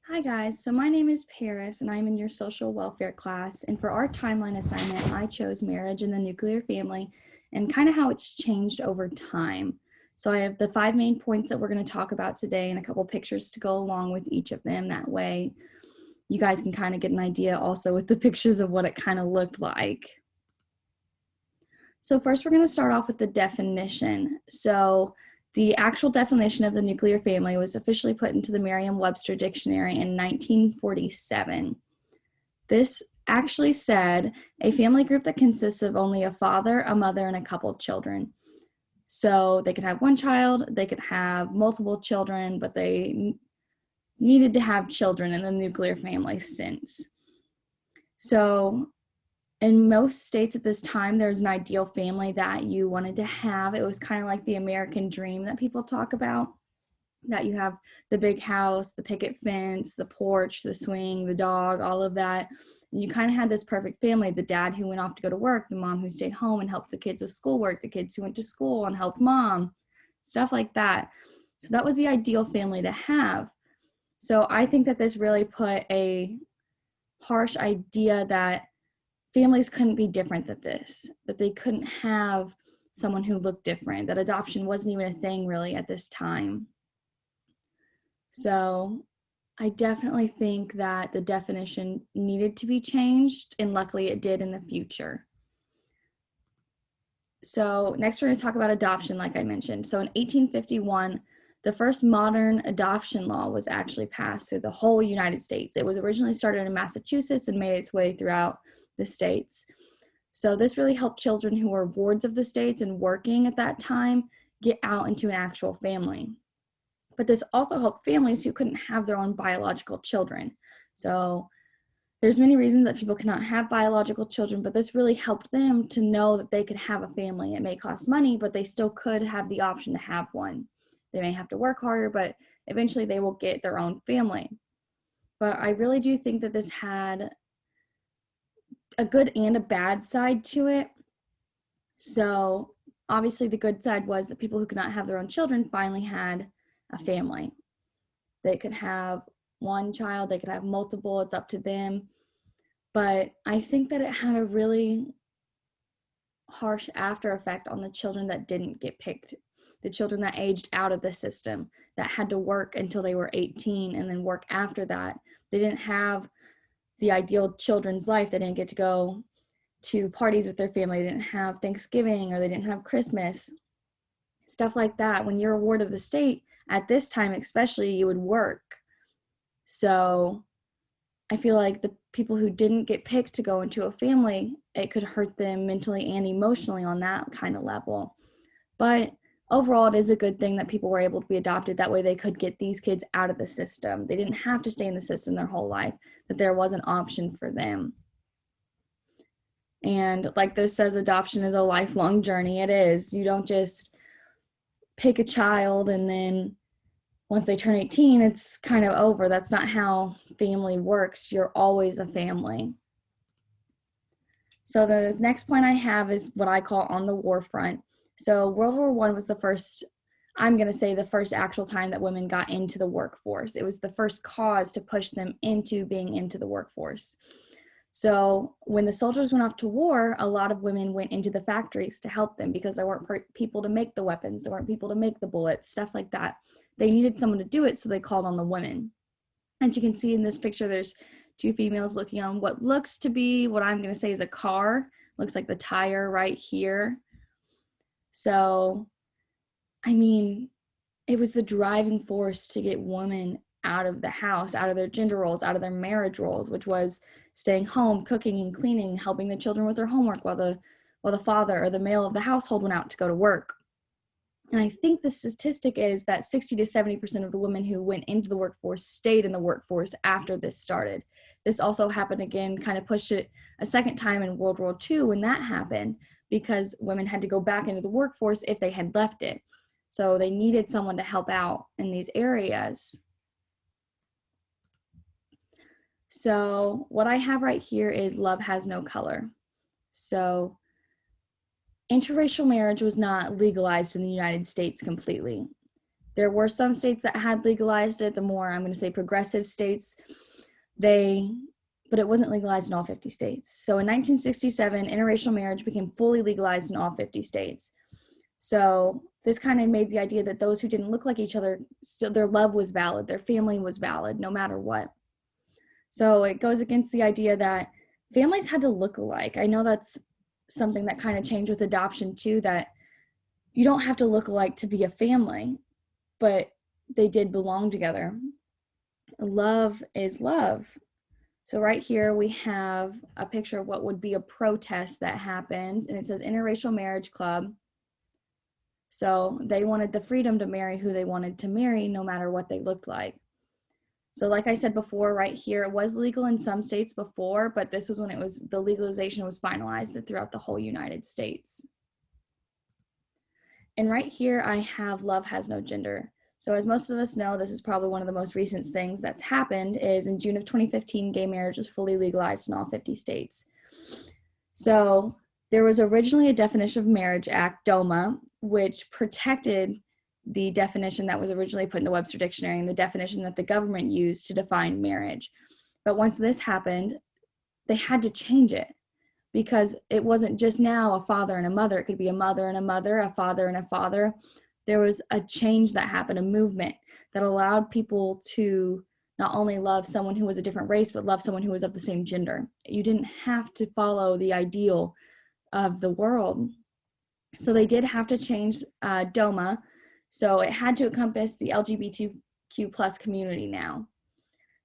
Hi guys, so my name is Paris and I'm in your social welfare class, and for our timeline assignment I chose marriage and the nuclear family and kind of how it's changed over time. So I have the 5 main points that we're going to talk about today and a couple pictures to go along with each of them. That way you guys can kind of get an idea also with the pictures of what it kind of looked like. So first we're going to start off with the definition. So the actual definition of the nuclear family was officially put into the Merriam-Webster dictionary in 1947. This actually said a family group that consists of only a father, a mother, and a couple of children. So they could have one child, they could have multiple children, but they needed to have children in the nuclear family sense. So in most states at this time, there's an ideal family that you wanted to have. It was kind of like the American dream that people talk about, that you have the big house, the picket fence, the porch, the swing, the dog, all of that. And you kind of had this perfect family, the dad who went off to go to work, the mom who stayed home and helped the kids with schoolwork, the kids who went to school and helped mom, stuff like that. So that was the ideal family to have. So I think that this really put a harsh idea that families couldn't be different than this, that they couldn't have someone who looked different, that adoption wasn't even a thing really at this time. So I definitely think that the definition needed to be changed, and luckily it did in the future. So next we're going to talk about adoption, like I mentioned. So in 1851, the first modern adoption law was actually passed through the whole United States. It was originally started in Massachusetts and made its way throughout the states. So this really helped children who were wards of the states and working at that time get out into an actual family. But this also helped families who couldn't have their own biological children. So there's many reasons that people cannot have biological children, but this really helped them to know that they could have a family. It may cost money, but they still could have the option to have one. They may have to work harder, but eventually they will get their own family. But I really do think that this had a good and a bad side to it. So obviously the good side was that people who could not have their own children finally had a family. They could have one child, they could have multiple, it's up to them. But I think that it had a really harsh after effect on the children that didn't get picked, the children that aged out of the system, that had to work until they were 18 and then work after that. They didn't have the ideal children's life. They didn't get to go to parties with their family. They didn't have Thanksgiving, or they didn't have Christmas, stuff like that. When you're a ward of the state, at this time especially, you would work. So I feel like the people who didn't get picked to go into a family, it could hurt them mentally and emotionally on that kind of level. But overall, it is a good thing that people were able to be adopted. That way they could get these kids out of the system. They didn't have to stay in the system their whole life, that there was an option for them. And like this says, adoption is a lifelong journey. It is. You don't just pick a child and then once they turn 18, it's kind of over. That's not how family works. You're always a family. So the next point I have is what I call on the war front. So World War I was the first, I'm going to say the first actual time that women got into the workforce. It was the first cause to push them into being into the workforce. So when the soldiers went off to war, a lot of women went into the factories to help them because there weren't people to make the weapons, there weren't people to make the bullets, stuff like that. They needed someone to do it, so they called on the women. And you can see in this picture, there's two females looking on what looks to be, what I'm going to say is a car. Looks like the tire right here. So, I mean, it was the driving force to get women out of the house, out of their gender roles, out of their marriage roles, which was staying home, cooking and cleaning, helping the children with their homework while the father or the male of the household went out to go to work. And I think the statistic is that 60 to 70% of the women who went into the workforce stayed in the workforce after this started. This also happened again, kind of pushed it a second time in World War II when that happened, because women had to go back into the workforce if they had left it. So they needed someone to help out in these areas. So what I have right here is love has no color. So interracial marriage was not legalized in the United States completely. There were some states that had legalized it, the more, I'm going to say, progressive states, but it wasn't legalized in all 50 states. So in 1967, interracial marriage became fully legalized in all 50 states. So this kind of made the idea that those who didn't look like each other, still their love was valid, their family was valid, no matter what. So it goes against the idea that families had to look alike. I know that's something that kind of changed with adoption too, that you don't have to look alike to be a family, but they did belong together. Love is love. So right here we have a picture of what would be a protest that happened, and it says Interracial Marriage Club. So they wanted the freedom to marry who they wanted to marry, no matter what they looked like. So like I said before, right here, it was legal in some states before, but this was when the legalization was finalized throughout the whole United States. And right here, I have love has no gender. So as most of us know, this is probably one of the most recent things that's happened, is in June of 2015, gay marriage was fully legalized in all 50 states. So there was originally a Definition of Marriage Act, DOMA, which protected the definition that was originally put in the Webster Dictionary and the definition that the government used to define marriage. But once this happened, they had to change it, because it wasn't just now a father and a mother. It could be a mother and a mother, a father and a father. There was a change that happened, a movement that allowed people to not only love someone who was a different race, but love someone who was of the same gender. You didn't have to follow the ideal of the world. So they did have to change DOMA. So it had to encompass the LGBTQ plus community now.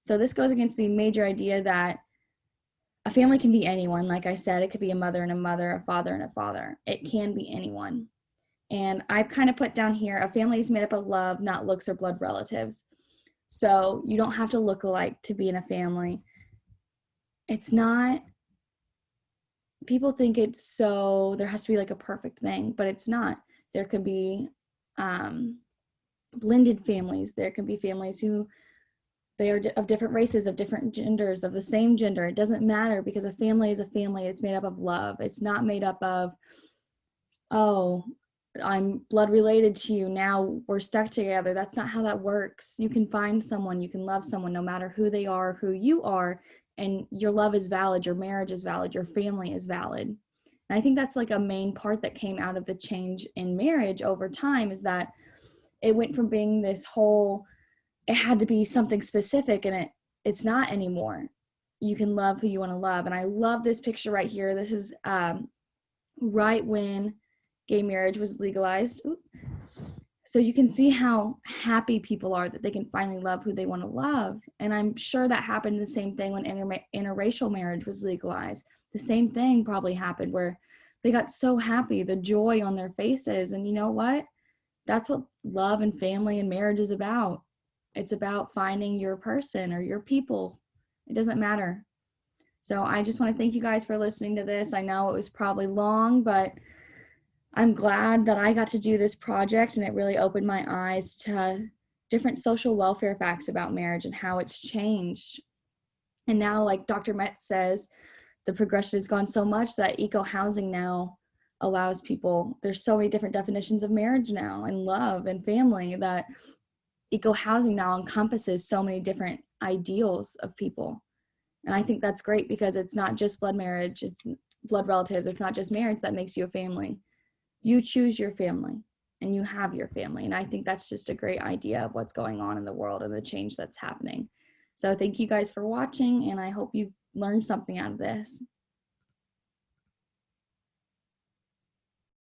So this goes against the major idea that a family can be anyone. Like I said, it could be a mother and a mother, a father and a father. It can be anyone. And I've kind of put down here, a family is made up of love, not looks or blood relatives. So you don't have to look alike to be in a family. It's not, people think it's so, there has to be like a perfect thing, but it's not. There could be blended families. There can be families who they are of different races, of different genders, of the same gender. It doesn't matter, because a family is a family. It's made up of love. It's not made up of, oh, I'm blood related to you, now we're stuck together. That's not how that works. You can find someone, you can love someone no matter who they are, who you are, and your love is valid, your marriage is valid, your family is valid. And I think that's like a main part that came out of the change in marriage over time, is that it went from being this whole, it had to be something specific, and it's not anymore. You can love who you want to love. And I love this picture right here. This is right when gay marriage was legalized. So you can see how happy people are that they can finally love who they want to love. And I'm sure that happened the same thing when interracial marriage was legalized. The same thing probably happened, where they got so happy, the joy on their faces. And you know what? That's what love and family and marriage is about. It's about finding your person or your people. It doesn't matter. So I just want to thank you guys for listening to this. I know it was probably long, but I'm glad that I got to do this project, and it really opened my eyes to different social welfare facts about marriage and how it's changed. And now, like Dr. Metz says, the progression has gone so much that eco-housing now allows people, there's so many different definitions of marriage now, and love and family, that eco-housing now encompasses so many different ideals of people. And I think that's great, because it's not just blood marriage, it's blood relatives, it's not just marriage that makes you a family. You choose your family, and you have your family. And I think that's just a great idea of what's going on in the world and the change that's happening. So thank you guys for watching, and I hope you learned something out of this.